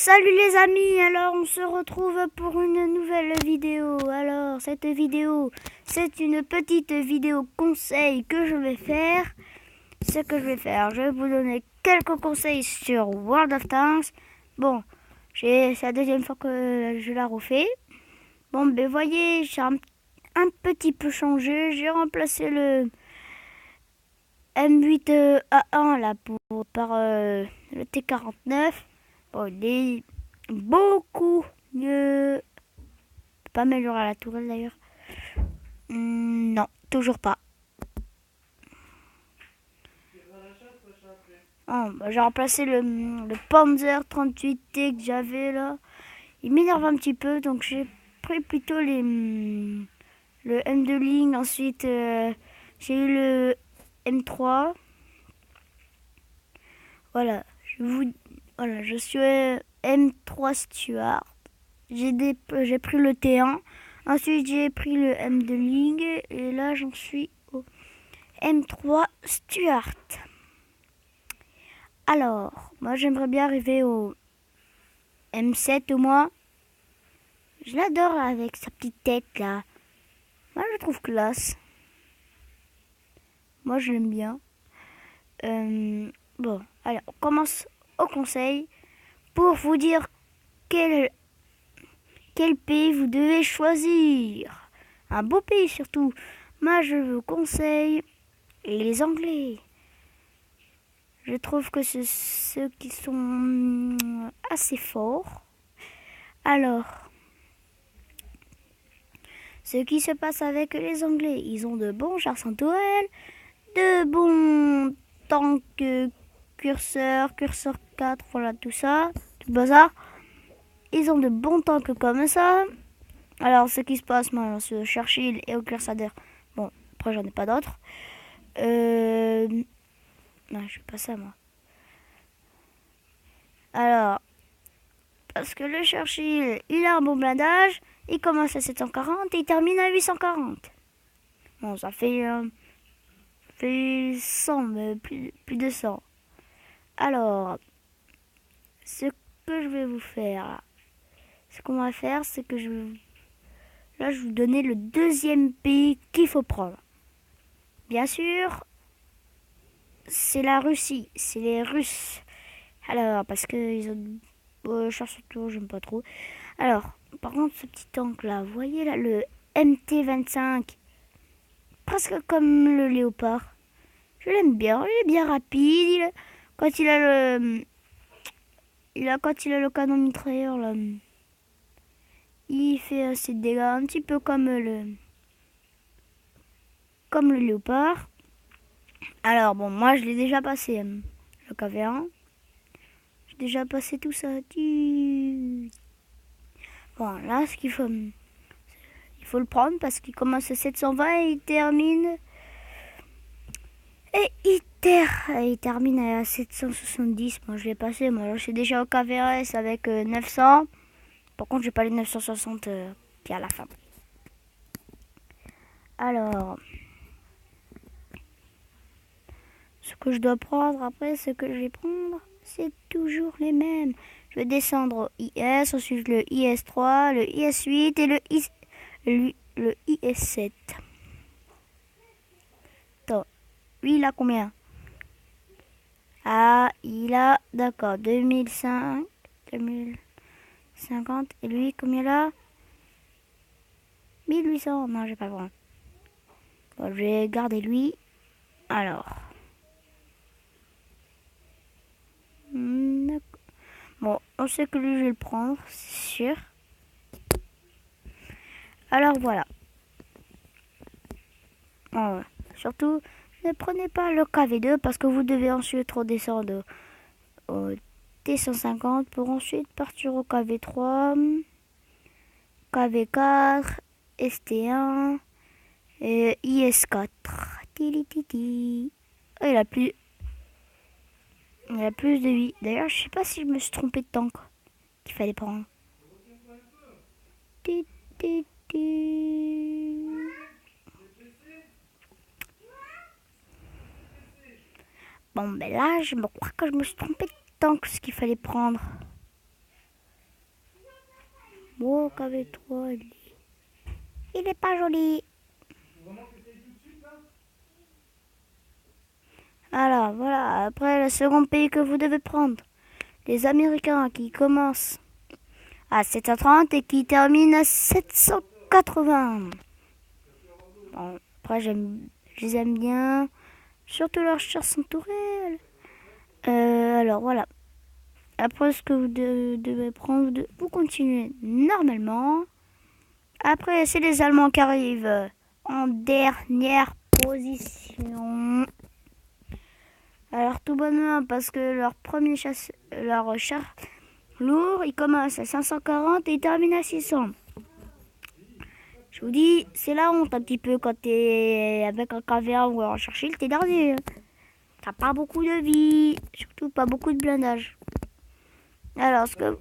Salut les amis, alors on se retrouve pour une nouvelle vidéo. Alors cette vidéo, c'est une petite vidéo conseil que je vais faire. Ce que je vais faire, je vais vous donner quelques conseils sur World of Tanks. Bon, c'est la deuxième fois que je la refais. Bon, ben voyez, j'ai un petit peu changé. J'ai remplacé le M8A1 là par le T49. Bon, il est beaucoup mieux. Pas améliorer à la tourelle d'ailleurs. Non, toujours pas. Oh, bah, j'ai remplacé le Panzer 38T que j'avais là. Il m'énerve un petit peu, donc j'ai pris plutôt le M2 ligne. Ensuite, j'ai eu le M3. Voilà, je suis M3 Stuart. J'ai pris le T1. Ensuite, j'ai pris le M2 ligne. Et là, j'en suis au M3 Stuart. Alors, moi, j'aimerais bien arriver au M7 au moins. Je l'adore avec sa petite tête là. Moi, je le trouve classe. Moi, je l'aime bien. Bon, alors, on commence au conseil pour vous dire quel pays vous devez choisir. Un beau pays surtout. Moi, je vous conseille les Anglais. Je trouve que c'est ceux qui sont assez forts. Alors, ce qui se passe avec les Anglais, ils ont de bons chars sans tourelle, de bons tanks curseur 4, voilà tout ça, tout bazar. Ils ont de bons tanks comme ça. Alors, ce qui se passe, moi, sur Churchill et au Crusader, bon, après, j'en ai pas d'autres. Non, je fais pas ça, moi. Alors, parce que le Churchill, il a un bon blindage, il commence à 740 et il termine à 840. Bon, ça fait 100, mais plus de 100. Alors, ce que je vais vous faire, ce qu'on va faire, c'est que je vais vous donner le deuxième pays qu'il faut prendre. Bien sûr, c'est la Russie, c'est les Russes. Alors, parce qu'ils ont... char surtout, j'aime pas trop. Alors, par contre, ce petit tank là, vous voyez là, le MT-25, presque comme le Léopard. Je l'aime bien, il est bien rapide. Quand il a le canon mitrailleur là, il fait assez de dégâts, un petit peu comme le Léopard. Alors bon, moi je l'ai déjà passé, le KV1. J'ai déjà passé tout ça. Bon, là, il faut le prendre parce qu'il commence à 720 et il termine. Il termine à 770. Moi, je l'ai passé. Moi, je suis déjà au KVS avec 900. Par contre, j'ai pas les 960 qui est à la fin. Alors, ce que je dois prendre après, ce que je vais prendre, c'est toujours les mêmes. Je vais descendre au IS, ensuite le IS3, le IS8 et le IS7. Attends, lui, il a combien? Ah, il a, d'accord, 2005, 2050. Et lui, combien là? 1800. Non, j'ai pas grand. Bon, je vais garder lui. Alors. Bon, on sait que lui, je vais le prendre, c'est sûr. Alors voilà. Oh, surtout, ne prenez pas le KV2 parce que vous devez ensuite redescendre au T150 pour ensuite partir au KV3, KV4, ST1 et IS4. Tili. Oh, il a plus de vie. D'ailleurs, je sais pas si je me suis trompé de tank qu'il fallait prendre. Bon, ben là, je me crois que je me suis trompé de tank ce qu'il fallait prendre. Oh, KV3, il est pas joli. Alors, voilà. Après, le second pays que vous devez prendre. Les Américains qui commencent à 730 et qui terminent à 780. Bon, après, je les aime bien. Surtout leurs chanson tourelle. Alors, voilà. Après, ce que vous devez prendre, vous continuez normalement. Après, c'est les Allemands qui arrivent en dernière position. Alors, tout bonnement, parce que leur char lourd, il commence à 540 et il termine à 600. Je vous dis, c'est la honte un petit peu quand t'es avec un KV1 ou un Churchill, t'es dernier. T'as pas beaucoup de vie, surtout pas beaucoup de blindage. Alors, ce que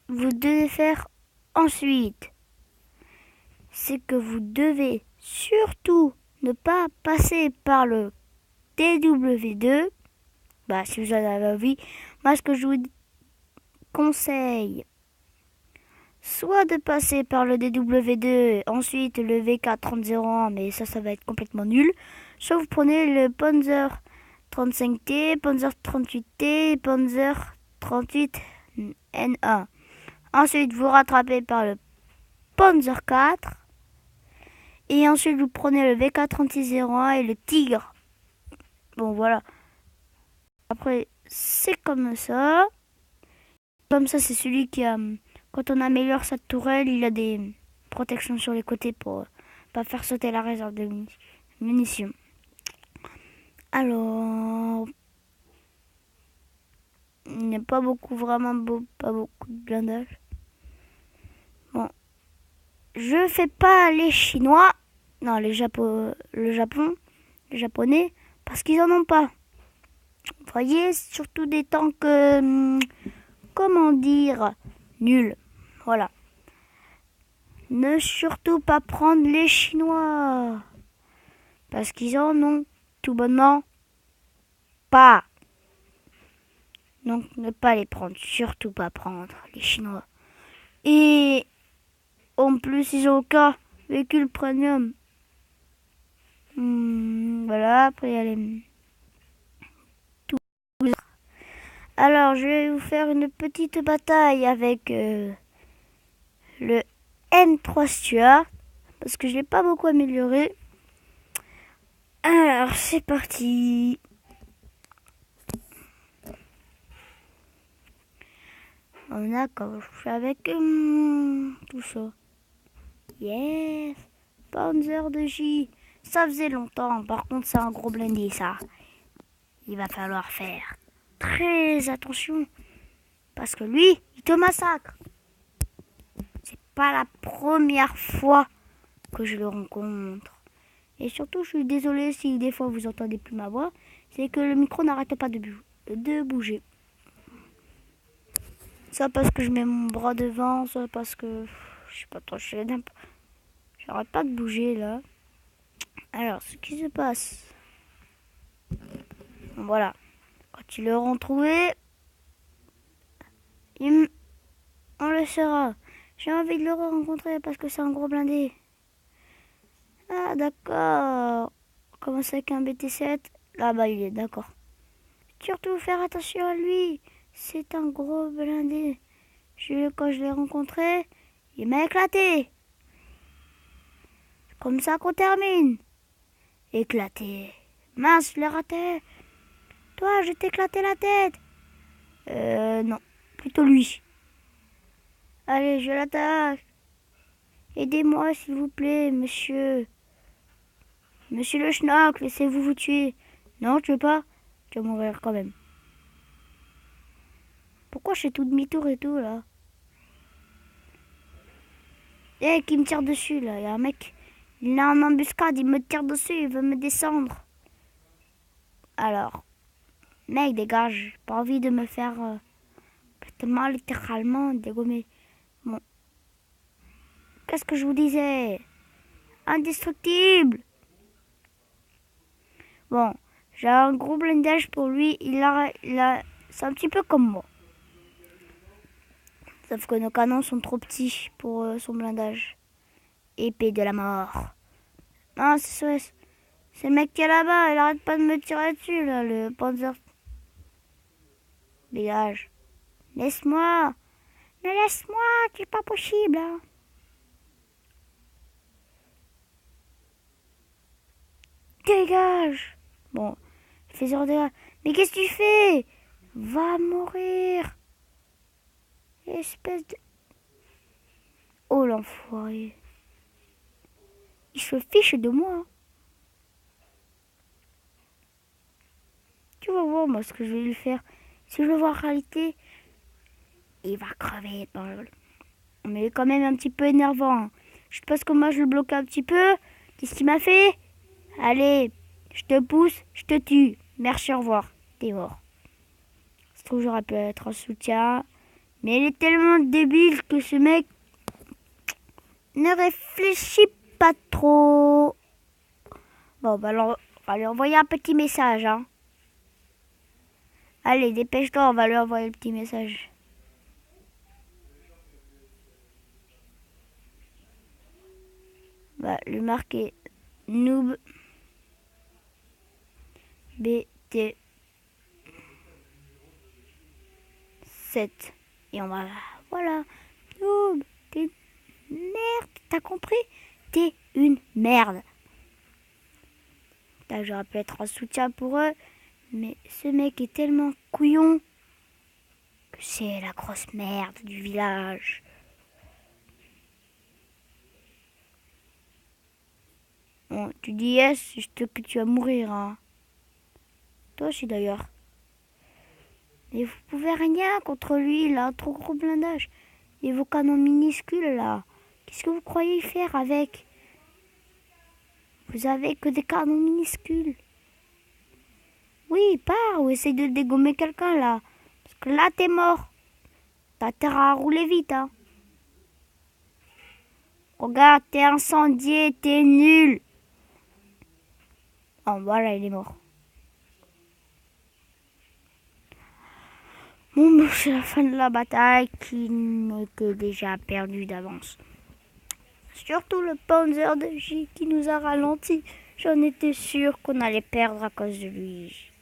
vous devez faire ensuite, c'est que vous devez surtout ne pas passer par le DW2. Bah, si vous en avez envie, moi, ce que je vous conseille, soit de passer par le DW2, ensuite le VK3001, mais ça va être complètement nul. Soit vous prenez le Panzer 35T, Panzer 38T et Panzer 38N1. Ensuite, vous rattrapez par le Panzer 4. Et ensuite, vous prenez le VK3601 et le Tigre. Bon, voilà. Après, c'est comme ça. Comme ça, c'est celui qui a... Quand on améliore sa tourelle, il a des protections sur les côtés pour pas faire sauter la réserve de munitions. Alors... Il n'y a pas beaucoup, pas beaucoup de blindage. Bon. Je fais pas les Chinois. Non, le Japon, les Japonais, parce qu'ils en ont pas. Vous voyez, surtout des tanks, comment dire, nuls. Voilà. Ne surtout pas prendre les Chinois. Parce qu'ils en ont tout bonnement pas. Donc ne pas les prendre. Surtout pas prendre les Chinois. Et en plus, ils ont aucun véhicule premium. Voilà, après il y a les... Alors, je vais vous faire une petite bataille avec le M3 Stuart. Parce que je l'ai pas beaucoup amélioré. Alors, c'est parti. On a quand je fais avec tout ça. Yes. Panzer de J. Ça faisait longtemps. Par contre, c'est un gros blindé, ça. Il va falloir faire très attention. Parce que lui, il te massacre. C'est pas la première fois que je le rencontre. Et surtout, je suis désolée si des fois vous entendez plus ma voix. C'est que le micro n'arrête pas de bouger. Soit parce que je mets mon bras devant, soit parce que... Je sais pas trop, j'arrête pas de bouger là. Alors, ce qui se passe... Voilà. Quand ils l'auront trouvé, on le saura. J'ai envie de le rencontrer parce que c'est un gros blindé. Ah, d'accord. Commence avec un BT7. Là-bas, il est d'accord. Surtout faire attention à lui. C'est un gros blindé. Quand je l'ai rencontré, il m'a éclaté. C'est comme ça qu'on termine. Éclaté. Mince, je l'ai raté. Toi, je t'ai éclaté la tête. Non. Plutôt lui. Allez, je l'attaque. Aidez-moi, s'il vous plaît, monsieur. Monsieur le schnock, laissez-vous vous tuer. Non, tu veux pas? Tu vas mourir quand même. Pourquoi je fais tout demi-tour et tout, là? Eh, qui me tire dessus, là. Il y a un mec. Il est en embuscade, il me tire dessus, il veut me descendre. Alors, mec, dégage. J'ai pas envie de me faire complètement, littéralement, dégommer. Bon. Qu'est-ce que je vous disais? Indestructible. Bon, j'ai un gros blindage pour lui. C'est un petit peu comme moi. Sauf que nos canons sont trop petits pour son blindage. Épée de la mort. Non, c'est le mec qui est là-bas. Il arrête pas de me tirer dessus, là, le Panzer. Dégage. Laisse-moi. Mais laisse-moi, c'est pas possible. Hein. Dégage. Bon, il fait 0 dégâts. Mais qu'est-ce que tu fais? Va mourir. Espèce de... Oh, l'enfoiré. Il se fiche de moi. Tu vas voir, moi, ce que je vais lui faire. Si je le vois en réalité, il va crever. Mais il est quand même un petit peu énervant. Hein. Je pense que moi, je le bloque un petit peu. Qu'est-ce qu'il m'a fait? Allez, je te pousse, je te tue. Merci, au revoir. T'es mort. Je trouve que j'aurais pu être en soutien. Mais il est tellement débile que ce mec ne réfléchit pas trop. Bon, bah alors, on va lui envoyer un petit message. Hein. Allez, dépêche-toi, on va lui envoyer le petit message. Va lui marquer noob BT 7. Et on va... Voilà. Noob, t'es une merde, t'as compris? T'es une merde. J'aurais pu être un soutien pour eux. Mais ce mec est tellement couillon que c'est la grosse merde du village. Bon, tu dis yes, que tu vas mourir. Hein. Toi aussi d'ailleurs. Mais vous pouvez rien contre lui, il a un trop gros blindage. Et vos canons minuscules là. Qu'est-ce que vous croyez faire avec? Vous avez que des canons minuscules. Oui, pars ou essaye de dégommer quelqu'un là. Parce que là t'es mort. T'as intérêt à rouler vite, hein. Regarde, t'es incendié, t'es nul. Oh, voilà, il est mort. Bon, c'est la fin de la bataille qui était déjà perdue d'avance. Surtout le Panzer de J qui nous a ralenti. J'en étais sûr qu'on allait perdre à cause de lui.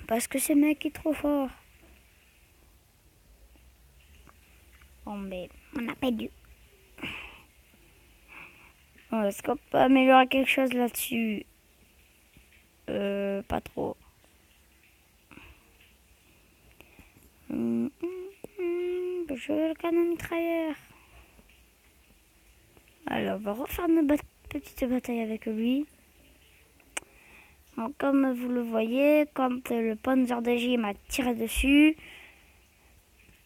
Parce que ce mec est trop fort. Bon, mais on a perdu. Bon, est-ce qu'on peut améliorer quelque chose là-dessus? Pas trop. Je veux le canon mitrailleur. Alors, on va refaire une petite bataille avec lui. Donc, comme vous le voyez, quand le Panzer DG m'a tiré dessus,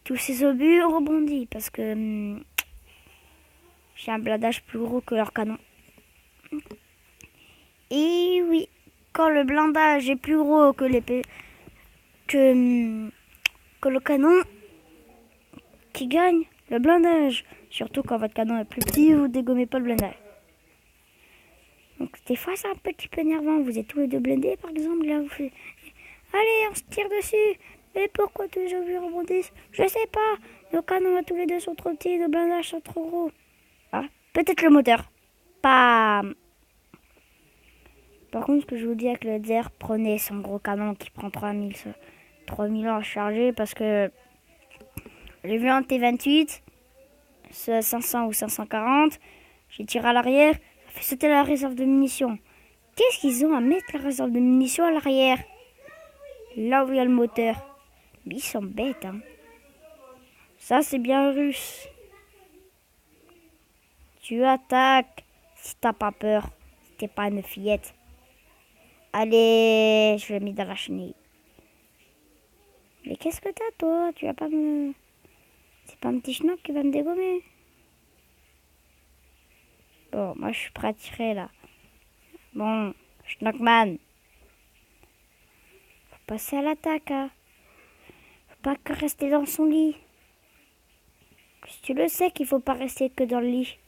tous ces obus ont rebondi parce que j'ai un blindage plus gros que leur canon. Et oui, quand le blindage est plus gros que le canon, qui gagne le blindage. Surtout quand votre canon est plus petit, vous dégommez pas le blindage. Donc des fois c'est un petit peu énervant. Vous êtes tous les deux blindés par exemple, là vous faites allez on se tire dessus. Mais pourquoi tous les obus rebondissent? Je sais pas. Nos canons à tous les deux sont trop petits, nos blindages sont trop gros. Ah, peut-être le moteur. Pas. Par contre, ce que je vous dis avec le Zer, prenez son gros canon qui prend 3000 ans à charger parce que j'ai vu un T28, ce 500 ou 540, j'ai tiré à l'arrière, ça fait sauter la réserve de munitions. Qu'est-ce qu'ils ont à mettre la réserve de munitions à l'arrière? Là où il y a le moteur. Mais ils sont bêtes, hein. Ça, c'est bien russe. Tu attaques si t'as pas peur, si t'es pas une fillette. Allez, je l'ai mis dans la chenille. Mais qu'est-ce que t'as, toi? Tu vas pas me... C'est pas un petit schnock qui va me dégommer. Bon, moi, je suis prêt à tirer, là. Bon, Schnockman. Faut passer à l'attaque, hein. Faut pas que rester dans son lit. Si tu le sais qu'il faut pas rester que dans le lit.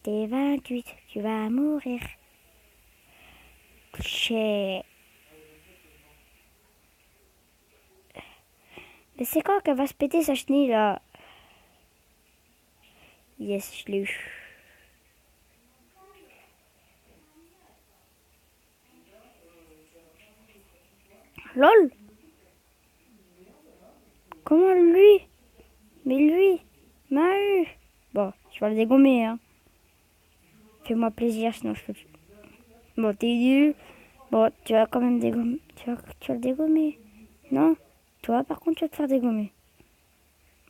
T'es 28, tu vas mourir. Touché. Mais c'est quand qu'elle va se péter sa chenille là? Yes, je l'ai eu. LOL. Comment lui? Mais lui m'a eu. Bon, je vais le dégommer, hein. Fais-moi plaisir, sinon je peux plus. Bon, t'es nul. Bon, tu vas quand même dégommer. Tu vas le dégommer. Non? Toi, par contre, tu vas te faire dégommer.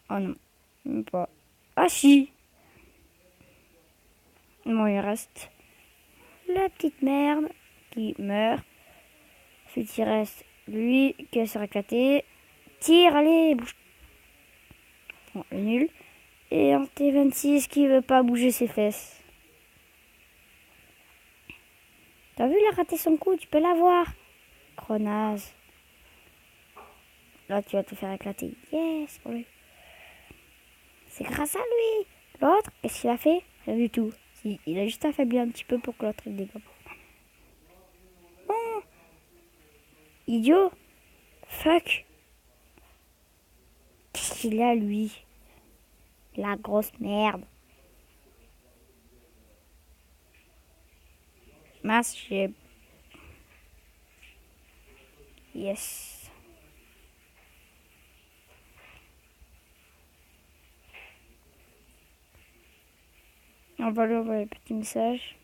Oh non. Même pas. Ah si. Bon, il reste la petite merde qui meurt. Ensuite, il reste lui qui va se éclater. Tire, allez, bouge. Bon, le nul. Et un T26 qui veut pas bouger ses fesses. T'as vu, il a raté son coup, tu peux l'avoir. Cronaze. Là, tu vas te faire éclater. Yes, pour lui. C'est grâce à lui. L'autre, qu'est-ce qu'il a fait? Rien du tout. Il a juste affaibli un petit peu pour que l'autre il dégomme. Oh, idiot. Fuck. Qu'est-ce qu'il a, lui? La grosse merde. Mince, j'ai... Yes. On va lui envoyer un petit message.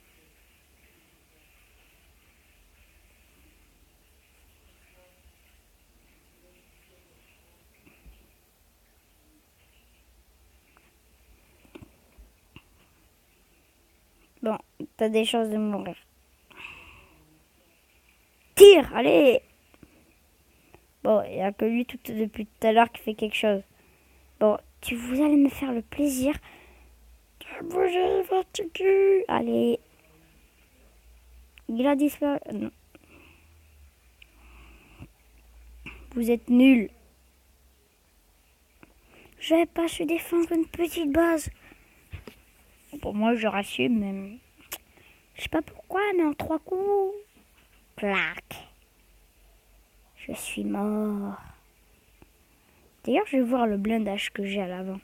Bon, t'as des chances de mourir. Tire, allez! Bon, il n'y a que lui depuis tout à l'heure qui fait quelque chose. Bon, vous allez me faire le plaisir de bouger votre cul. Allez. Il a disparu. Non. Vous êtes nuls. J'avais pas su défendre une petite base. Pour moi, je rassume, mais... Je sais pas pourquoi, mais en 3 coups... Clac. Je suis mort. D'ailleurs, je vais voir le blindage que j'ai à l'avant.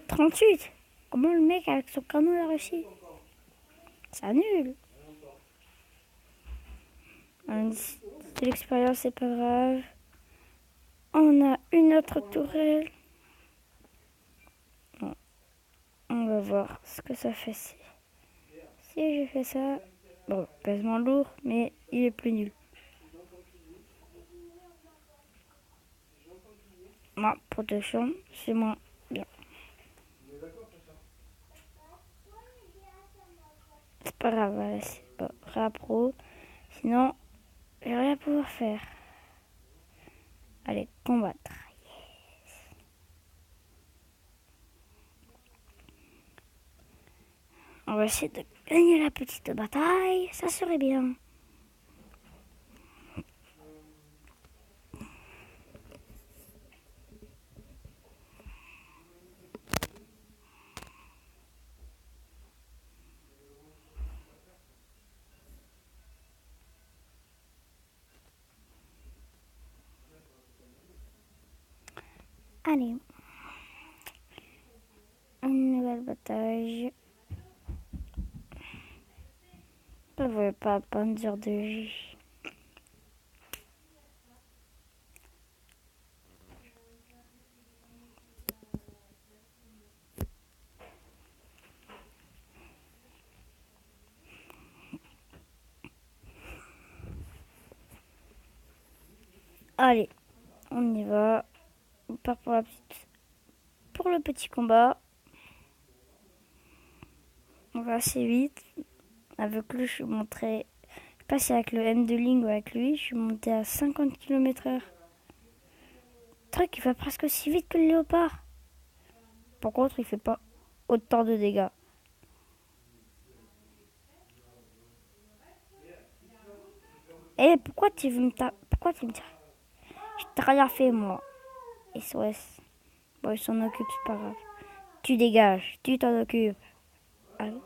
« 38. Comment le mec avec son canon a réussi? C'est nul. C'est l'expérience, c'est pas grave. On a une autre tourelle. Bon, on va voir ce que ça fait si je fais ça. Bon, pesement lourd, mais il est plus nul. Ma protection, c'est moins bien. C'est pas grave, allez, c'est pas rapro. Sinon, j'ai rien à pouvoir faire. Allez, combattre. Yes. On va essayer de gagner la petite bataille. Ça serait bien. Allez. Une nouvelle bataille. Je ne veux pas prendre de jus. Allez, on y va. On part pour le petit combat. On va assez vite. Avec lui, je suis monté. Je passais avec le M de ligne ou avec lui, je suis monté à 50 km/h. Le truc, il va presque aussi vite que le léopard. Par contre, il fait pas autant de dégâts. Eh, pourquoi tu veux me taper? Pourquoi tu me tires? Je t'ai rien fait, moi. SOS. Bon, il s'en occupe, c'est pas grave. Tu dégages, tu t'en occupes. Alors.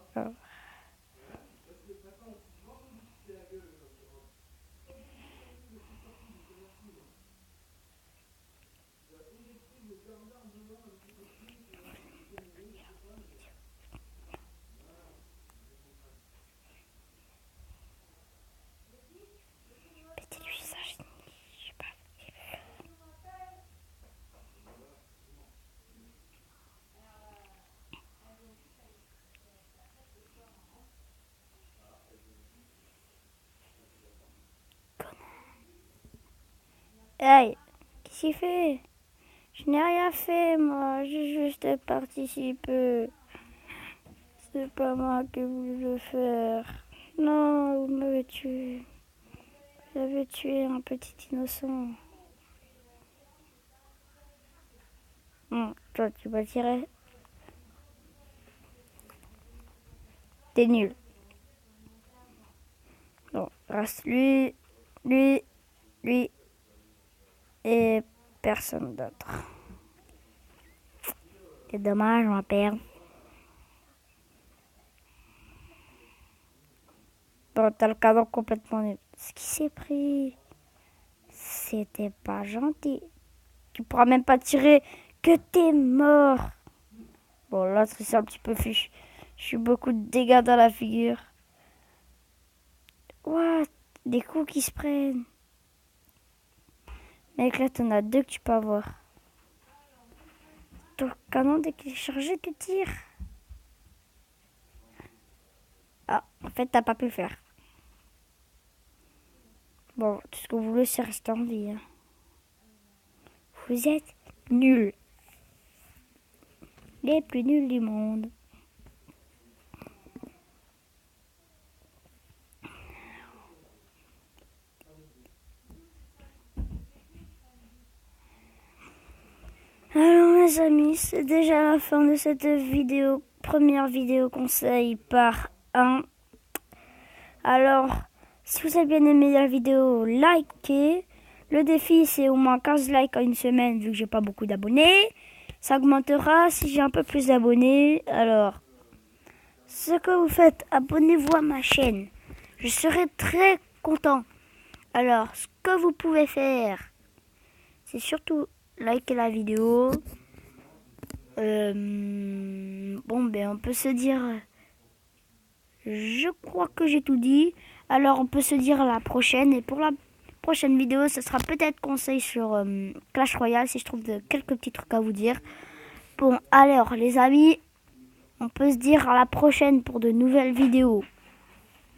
Mettez-lui ça, je sais pas. Hey, qu'est-ce qu'il fait? Je n'ai rien fait, moi. J'ai juste participé. C'est pas moi qui voulais le faire. Non, vous m'avez tué. Vous avez tué un petit innocent. Toi, tu vas tirer. T'es nul. Bon, reste lui, lui, lui et personne d'autre. C'est dommage, on va perdre. Bon, t'as le cadeau complètement nul. Ce qui s'est pris, c'était pas gentil. Tu pourras même pas tirer que t'es mort. Bon, là, c'est un petit peu fiche. Je suis beaucoup de dégâts dans la figure. What? Des coups qui se prennent. Mec, là, t'en as deux que tu peux avoir. Ton canon, dès qu'il est chargé, tu tires. Ah, en fait, t'as pas pu le faire. Bon, tout ce que vous voulez, c'est rester en vie. Hein. Vous êtes nuls. Les plus nuls du monde. Alors mes amis, c'est déjà la fin de cette vidéo. Première vidéo conseil par 1. Alors, si vous avez bien aimé la vidéo, likez. Le défi, c'est au moins 15 likes en une semaine, vu que j'ai pas beaucoup d'abonnés. Ça augmentera si j'ai un peu plus d'abonnés. Alors, ce que vous faites, abonnez-vous à ma chaîne. Je serai très content. Alors, ce que vous pouvez faire, c'est surtout liker la vidéo. Bon, ben, on peut se dire... Je crois que j'ai tout dit. Alors, on peut se dire à la prochaine. Et pour la prochaine vidéo, ce sera peut-être conseil sur Clash Royale, si je trouve quelques petits trucs à vous dire. Bon, alors, les amis, on peut se dire à la prochaine pour de nouvelles vidéos.